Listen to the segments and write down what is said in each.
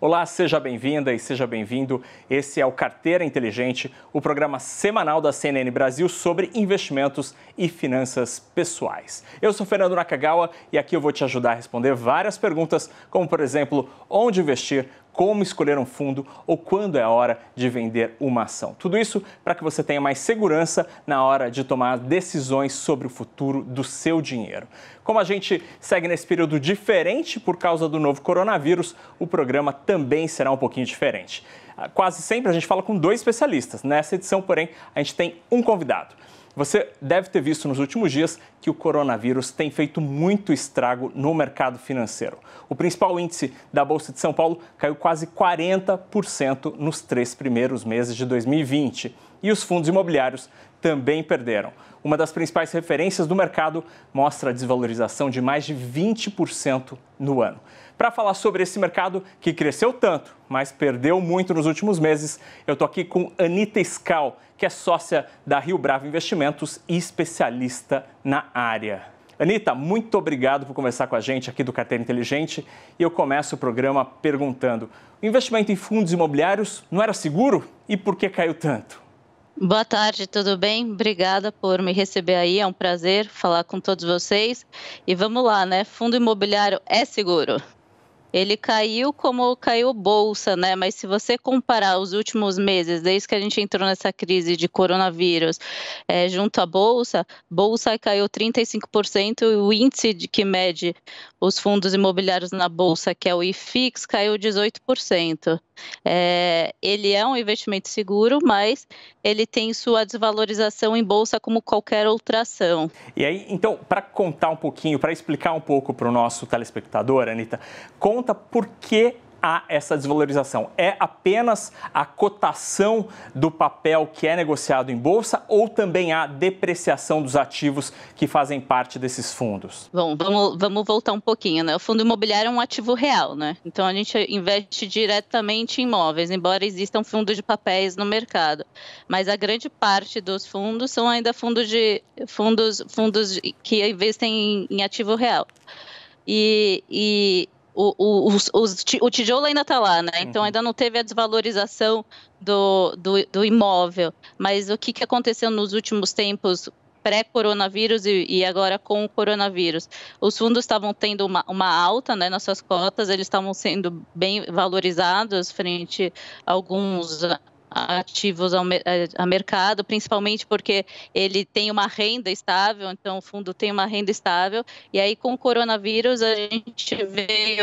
Olá, seja bem-vinda e seja bem-vindo. Esse é o Carteira Inteligente, o programa semanal da CNN Brasil sobre investimentos e finanças pessoais. Eu sou Fernando Nakagawa e aqui eu vou te ajudar a responder várias perguntas, como por exemplo, onde investir, como escolher um fundo ou quando é a hora de vender uma ação. Tudo isso para que você tenha mais segurança na hora de tomar decisões sobre o futuro do seu dinheiro. Como a gente segue nesse período diferente por causa do novo coronavírus, o programa também será um pouquinho diferente. Quase sempre a gente fala com dois especialistas. Nessa edição, porém, a gente tem um convidado. Você deve ter visto nos últimos dias que o coronavírus tem feito muito estrago no mercado financeiro. O principal índice da Bolsa de São Paulo caiu quase 40% nos 3 primeiros meses de 2020. E os fundos imobiliários também perderam. Uma das principais referências do mercado mostra a desvalorização de mais de 20% no ano. Para falar sobre esse mercado que cresceu tanto, mas perdeu muito nos últimos meses, eu estou aqui com Anita Scal, que é sócia da Rio Bravo Investimentos e especialista na área. Anita, muito obrigado por conversar com a gente aqui do Carteira Inteligente. E eu começo o programa perguntando, o investimento em fundos imobiliários não era seguro? E por que caiu tanto? Boa tarde, tudo bem? Obrigada por me receber aí, é um prazer falar com todos vocês. E vamos lá, né? Fundo imobiliário é seguro? Ele caiu como caiu bolsa, né? Mas se você comparar os últimos meses, desde que a gente entrou nessa crise de coronavírus, junto à bolsa caiu 35% e o índice que mede os fundos imobiliários na bolsa, que é o IFIX, caiu 18%. Ele é um investimento seguro, mas ele tem sua desvalorização em bolsa como qualquer outra ação. E aí, então, para contar um pouquinho, para explicar um pouco para o nosso telespectador, Anita, conta por que há essa desvalorização. É apenas a cotação do papel que é negociado em bolsa ou também há depreciação dos ativos que fazem parte desses fundos? Bom, vamos voltar um pouquinho, né? O fundo imobiliário é um ativo real, né? Então a gente investe diretamente em imóveis, embora existam fundos de papéis no mercado. Mas a grande parte dos fundos são ainda fundos que investem em ativo real. O tijolo ainda está lá, né? Então ainda não teve a desvalorização do imóvel. Mas o que aconteceu nos últimos tempos pré-coronavírus e agora com o coronavírus? Os fundos estavam tendo uma alta, né, nas suas cotas, eles estavam sendo bem valorizados frente a alguns ativos a mercado, principalmente porque ele tem uma renda estável, então o fundo tem uma renda estável, e aí com o coronavírus a gente vê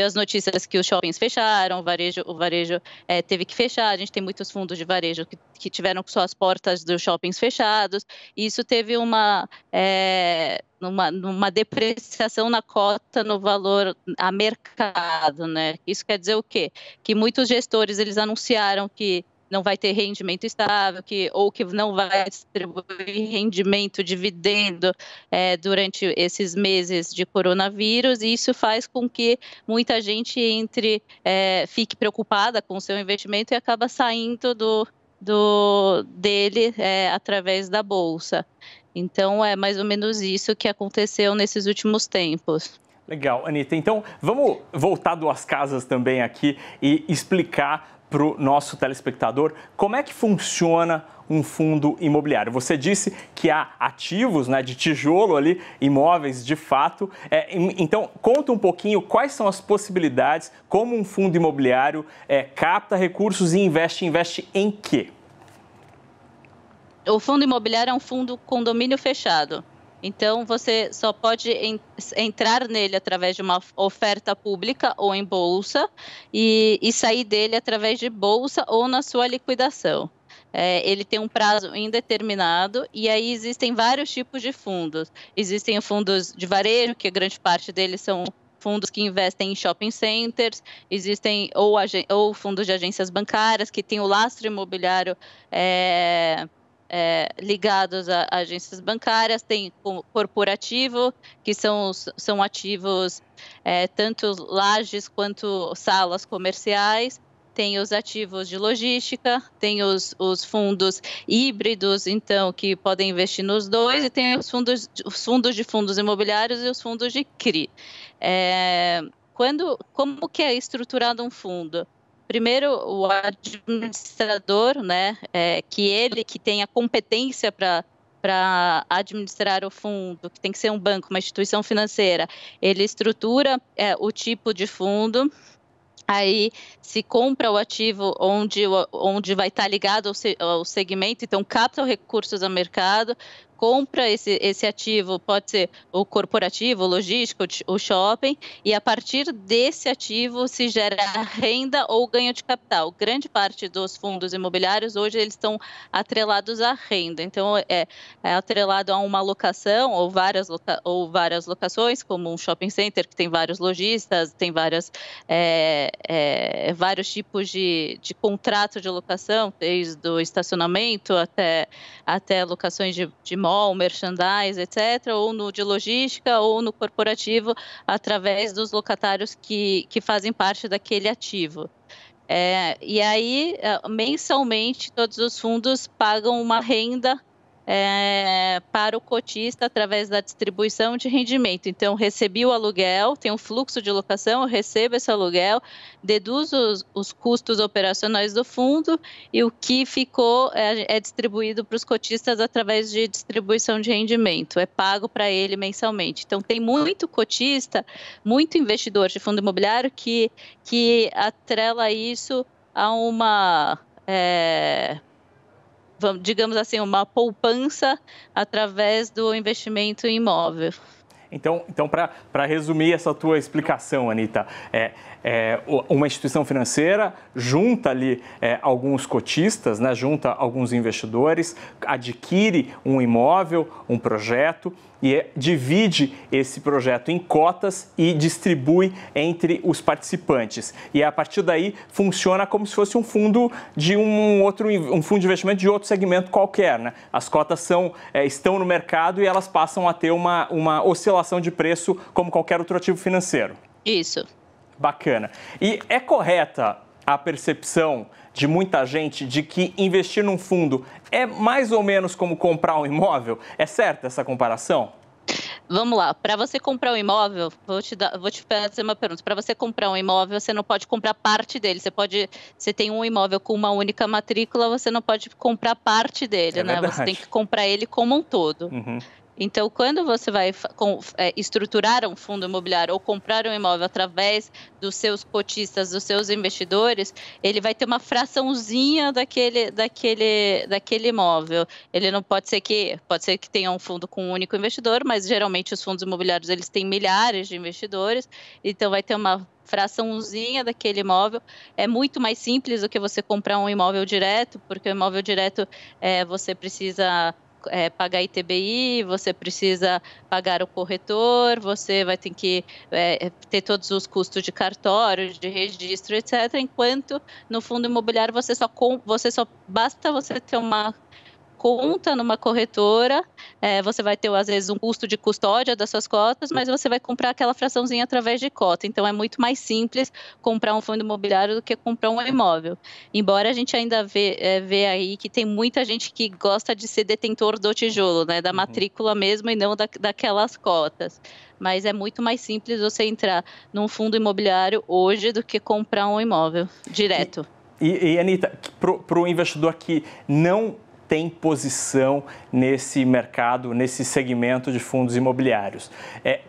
as notícias que os shoppings fecharam, o varejo teve que fechar, a gente tem muitos fundos de varejo que tiveram suas portas dos shoppings fechados, e isso teve uma depreciação na cota, no valor a mercado, né? Isso quer dizer o quê? Que muitos gestores, eles anunciaram que não vai ter rendimento estável, ou que não vai distribuir rendimento, dividendo durante esses meses de coronavírus, e isso faz com que muita gente fique preocupada com o seu investimento e acaba saindo dele através da bolsa. Então, é mais ou menos isso que aconteceu nesses últimos tempos. Legal, Anita. Então, vamos voltar 2 casas também aqui e explicar para o nosso telespectador como é que funciona um fundo imobiliário. Você disse que há ativos, né, de tijolo ali, imóveis de fato. Então, conta um pouquinho quais são as possibilidades, como um fundo imobiliário capta recursos e investe em quê? O fundo imobiliário é um fundo condomínio fechado. Então, você só pode entrar nele através de uma oferta pública ou em bolsa e sair dele através de bolsa ou na sua liquidação. Ele tem um prazo indeterminado e aí existem vários tipos de fundos. Existem fundos de varejo, que a grande parte deles são fundos que investem em shopping centers, existem ou fundos de agências bancárias que têm o lastro imobiliário ligados a agências bancárias, tem corporativo, que são ativos tanto lajes quanto salas comerciais, tem os ativos de logística, tem os fundos híbridos, então, que podem investir nos dois, e tem os fundos de fundos imobiliários e os fundos de CRI. como que é estruturado um fundo? Primeiro, o administrador, né, que tem a competência para administrar o fundo, que tem que ser um banco, uma instituição financeira, ele estrutura o tipo de fundo. Aí se compra o ativo onde vai estar ligado ao segmento, então capta recursos ao mercado, compra esse ativo, pode ser o corporativo, o logístico, o shopping, e a partir desse ativo se gera renda ou ganho de capital. Grande parte dos fundos imobiliários hoje eles estão atrelados à renda, então é atrelado a uma locação ou várias locações, como um shopping center que tem vários lojistas, tem vários tipos de contrato de locação, desde o estacionamento até locações de mall, merchandise, etc., ou no de logística ou no corporativo, através dos locatários que fazem parte daquele ativo. E aí, mensalmente, todos os fundos pagam uma renda para o cotista através da distribuição de rendimento. Então, recebi o aluguel, tem um fluxo de locação, eu recebo esse aluguel, deduzo os custos operacionais do fundo e o que ficou é distribuído para os cotistas através de distribuição de rendimento, é pago para ele mensalmente. Então, tem muito cotista, muito investidor de fundo imobiliário que atrela isso a uma... digamos assim, uma poupança através do investimento em imóvel. Então para resumir essa tua explicação, Anita, uma instituição financeira junta ali alguns cotistas, né, junta alguns investidores, adquire um imóvel, um projeto e divide esse projeto em cotas e distribui entre os participantes. E a partir daí funciona como se fosse um fundo de um fundo de investimento de outro segmento qualquer, né? As cotas estão no mercado e elas passam a ter uma oscilação de preço como qualquer outro ativo financeiro. Isso. Bacana. E é correta a percepção de muita gente de que investir num fundo é mais ou menos como comprar um imóvel? É certa essa comparação? Vamos lá, para você comprar um imóvel, vou te fazer uma pergunta. Para você comprar um imóvel, você não pode comprar parte dele. Você tem um imóvel com uma única matrícula, você não pode comprar parte dele, né? Verdade. Você tem que comprar ele como um todo. Uhum. Então, quando você vai estruturar um fundo imobiliário ou comprar um imóvel através dos seus cotistas, dos seus investidores, ele vai ter uma fraçãozinha daquele imóvel. Ele não pode ser que tenha um fundo com um único investidor, mas geralmente os fundos imobiliários eles têm milhares de investidores, então vai ter uma fraçãozinha daquele imóvel. É muito mais simples do que você comprar um imóvel direto, porque o imóvel direto você precisa pagar ITBI, você precisa pagar o corretor, você vai ter que ter todos os custos de cartório, de registro, etc. Enquanto no fundo imobiliário basta você ter uma conta numa corretora, você vai ter às vezes um custo de custódia das suas cotas, mas você vai comprar aquela fraçãozinha através de cota. Então é muito mais simples comprar um fundo imobiliário do que comprar um imóvel. Embora a gente ainda vê aí que tem muita gente que gosta de ser detentor do tijolo, né, da matrícula mesmo e não daquelas cotas. Mas é muito mais simples você entrar num fundo imobiliário hoje do que comprar um imóvel direto. E Anita, para o investidor que não tem posição nesse mercado, nesse segmento de fundos imobiliários,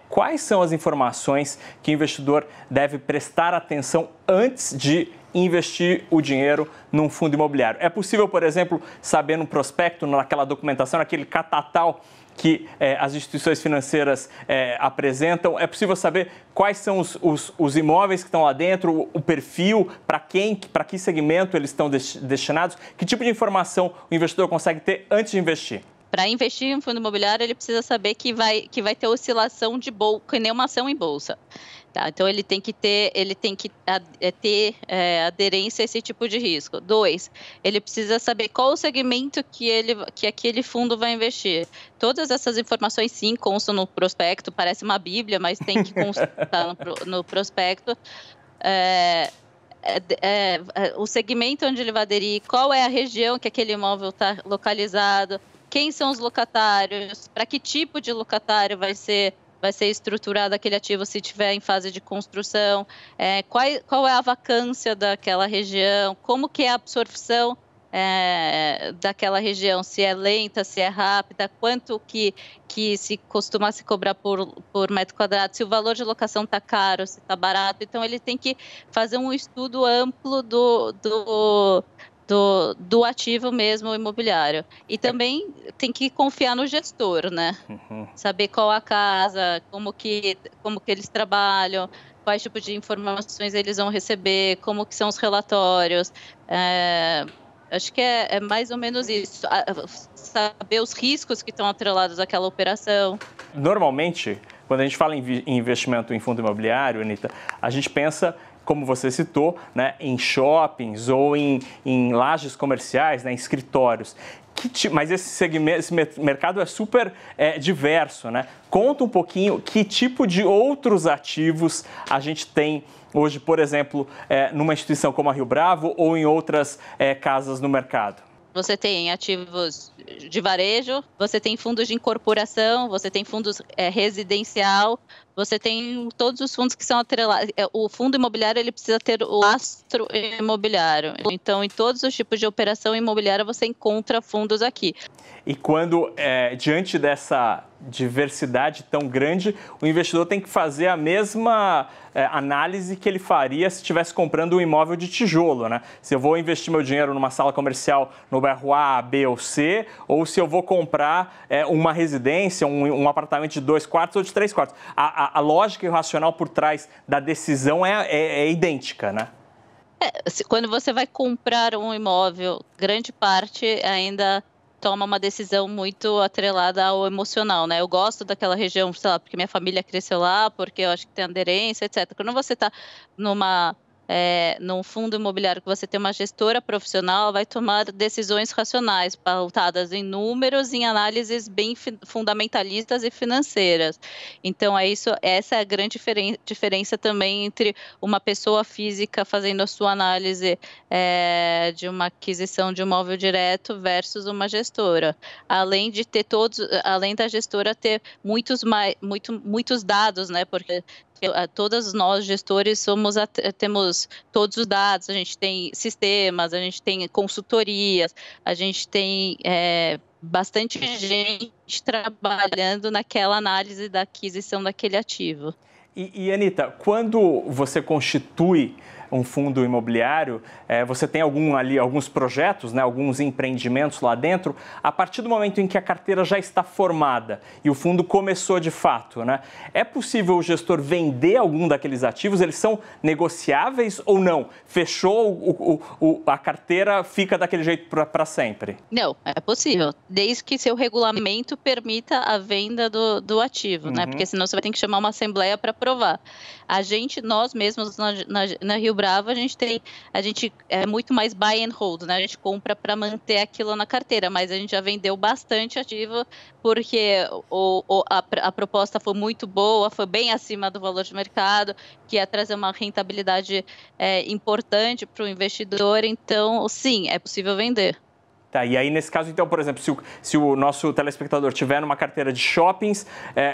quais são as informações que o investidor deve prestar atenção antes de investir o dinheiro num fundo imobiliário? É possível, por exemplo, saber no prospecto, naquela documentação, naquele catatal que as instituições financeiras apresentam, é possível saber quais são os imóveis que estão lá dentro, o perfil, para que segmento eles estão destinados? Que tipo de informação o investidor consegue ter antes de investir? Para investir em um fundo imobiliário, ele precisa saber que vai ter oscilação de bolsa, que nem uma ação em bolsa. Tá, então ele tem que ter aderência a esse tipo de risco. 2, ele precisa saber qual o segmento que aquele fundo vai investir. Todas essas informações sim constam no prospecto, parece uma bíblia, mas tem que constar no prospecto. O segmento onde ele vai aderir, qual é a região que aquele imóvel está localizado, quem são os locatários, para que tipo de locatário vai ser vai ser estruturado aquele ativo se estiver em fase de construção, qual é a vacância daquela região, como que é a absorção daquela região, se é lenta, se é rápida, quanto que se costuma se cobrar por metro quadrado, se o valor de locação está caro, se está barato. Então, ele tem que fazer um estudo amplo do ativo mesmo imobiliário. E também tem que confiar no gestor, né? Saber qual a casa, como que eles trabalham, quais tipos de informações eles vão receber, como que são os relatórios. Acho que é mais ou menos isso, saber os riscos que estão atrelados àquela operação. Normalmente, quando a gente fala em investimento em fundo imobiliário, Anita, a gente pensa, como você citou, né, em shoppings ou em lajes comerciais, né, em escritórios. Mas esse mercado é super diverso, né? Conta um pouquinho que tipo de outros ativos a gente tem hoje, por exemplo, numa instituição como a Rio Bravo ou em outras casas no mercado. Você tem ativos de varejo, você tem fundos de incorporação, você tem fundos residencial, você tem todos os fundos que são atrelados. O fundo imobiliário ele precisa ter o lastro imobiliário. Então, em todos os tipos de operação imobiliária, você encontra fundos aqui. E quando, diante dessa diversidade tão grande, o investidor tem que fazer a mesma análise que ele faria se estivesse comprando um imóvel de tijolo, né? Se eu vou investir meu dinheiro numa sala comercial no bairro A, B ou C, ou se eu vou comprar uma residência, um apartamento de 2 quartos ou de 3 quartos. A lógica e o racional por trás da decisão é idêntica, né? Quando você vai comprar um imóvel, grande parte ainda toma uma decisão muito atrelada ao emocional, né? Eu gosto daquela região, sei lá, porque minha família cresceu lá, porque eu acho que tem aderência, etc. Quando você está num fundo imobiliário que você tem uma gestora profissional, vai tomar decisões racionais, pautadas em números, em análises bem fundamentalistas e financeiras. Então, essa é a grande diferença também entre uma pessoa física fazendo a sua análise de uma aquisição de um imóvel direto versus uma gestora. Além da gestora ter muitos dados, né? Porque todas nós, gestores, temos todos os dados, a gente tem sistemas, a gente tem consultorias, a gente tem bastante gente trabalhando naquela análise da aquisição daquele ativo. E Anita, quando você constitui um fundo imobiliário, você tem alguns projetos, né, alguns empreendimentos lá dentro. A partir do momento em que a carteira já está formada e o fundo começou de fato, né, é possível o gestor vender algum daqueles ativos? Eles são negociáveis ou não? Fechou a carteira, fica daquele jeito para sempre? Não, é possível, desde que seu regulamento permita a venda do ativo, né? Porque senão você vai ter que chamar uma assembleia para aprovar. Nós mesmos na Rio Bravo, a gente é muito mais buy and hold, né? A gente compra para manter aquilo na carteira, mas a gente já vendeu bastante ativo porque a proposta foi muito boa, foi bem acima do valor de mercado, que ia trazer uma rentabilidade importante para o investidor. Então, sim, é possível vender. Tá, e aí, nesse caso, então, por exemplo, se o nosso telespectador tiver numa carteira de shoppings,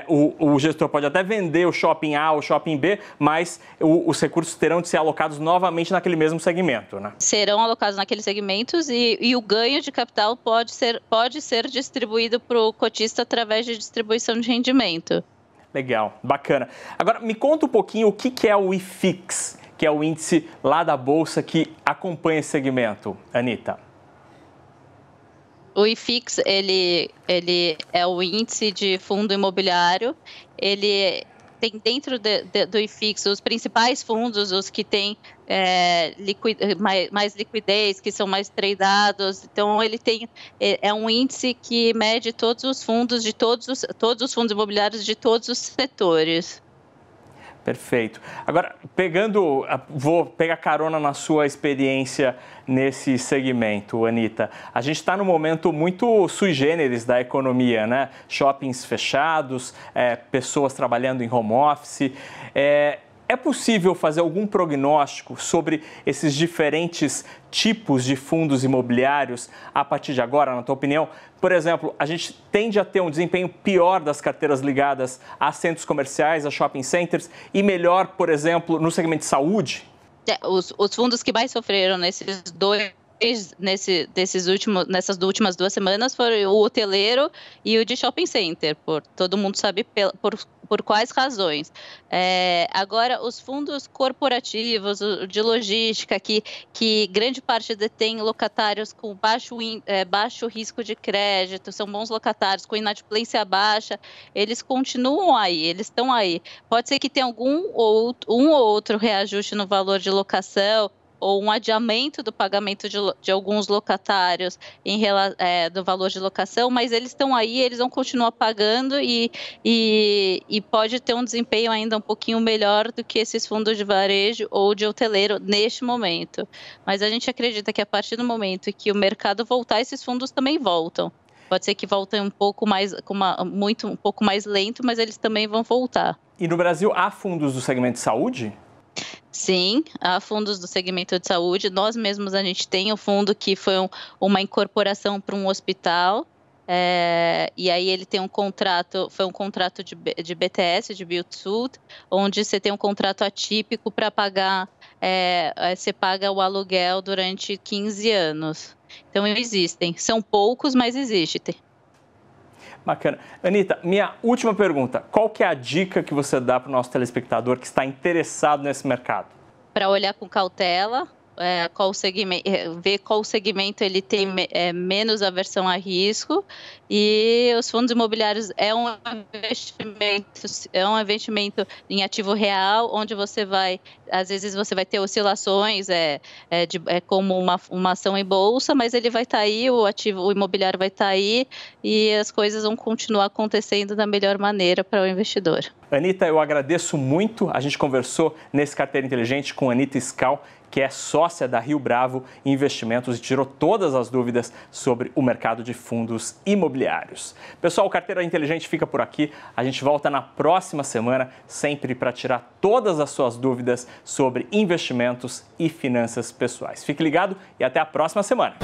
o gestor pode até vender o shopping A ou o shopping B, mas os recursos terão de ser alocados novamente naquele mesmo segmento, né? Serão alocados naqueles segmentos e o ganho de capital pode ser distribuído para o cotista através de distribuição de rendimento. Legal, bacana. Agora, me conta um pouquinho o que é o IFIX, que é o índice lá da Bolsa que acompanha esse segmento, Anita. O IFIX, ele é o índice de fundo imobiliário. Ele tem dentro do IFIX os principais fundos, os que têm mais liquidez, que são mais tradeados. Então, ele é um índice que mede todos os fundos de todos os fundos imobiliários de todos os setores. Perfeito. Agora, vou pegar carona na sua experiência nesse segmento, Anita. A gente está num momento muito sui generis da economia, né? Shoppings fechados, pessoas trabalhando em home office. É possível fazer algum prognóstico sobre esses diferentes tipos de fundos imobiliários a partir de agora, na tua opinião? Por exemplo, a gente tende a ter um desempenho pior das carteiras ligadas a centros comerciais, a shopping centers, e melhor, por exemplo, no segmento de saúde? Os fundos que mais sofreram nessas últimas 2 semanas foram o hoteleiro e o de shopping center, todo mundo sabe por quais razões. Agora, os fundos corporativos, de logística, que grande parte detém locatários com baixo risco de crédito, são bons locatários, com inadimplência baixa, eles continuam aí, eles estão aí. Pode ser que tenha um ou outro reajuste no valor de locação, ou um adiamento do pagamento de alguns locatários do valor de locação, mas eles estão aí, eles vão continuar pagando e pode ter um desempenho ainda um pouquinho melhor do que esses fundos de varejo ou de hoteleiro neste momento. Mas a gente acredita que a partir do momento que o mercado voltar, esses fundos também voltam. Pode ser que voltem um pouco mais, um pouco mais lento, mas eles também vão voltar. E no Brasil, há fundos do segmento de saúde? Sim, há fundos do segmento de saúde. Nós mesmos, a gente tem um fundo que foi uma incorporação para um hospital, e aí ele tem foi um contrato de BTS, de Build to Suit, onde você tem um contrato atípico para pagar, você paga o aluguel durante 15 anos. Então, existem. São poucos, mas existem. Bacana. Anitta, minha última pergunta. Qual que é a dica que você dá para o nosso telespectador que está interessado nesse mercado? Para olhar com cautela, ver qual segmento ele tem menos aversão a risco, e os fundos imobiliários é um investimento em ativo real, onde às vezes você vai ter oscilações, como uma ação em bolsa, mas ele vai estar aí, o imobiliário vai estar aí, e as coisas vão continuar acontecendo da melhor maneira para o investidor. Anitta, eu agradeço muito. A gente conversou nesse Carteira Inteligente com a Anitta Scal, que é sócia da Rio Bravo Investimentos e tirou todas as dúvidas sobre o mercado de fundos imobiliários. Pessoal, o Carteira Inteligente fica por aqui. A gente volta na próxima semana, sempre para tirar todas as suas dúvidas sobre investimentos e finanças pessoais. Fique ligado e até a próxima semana.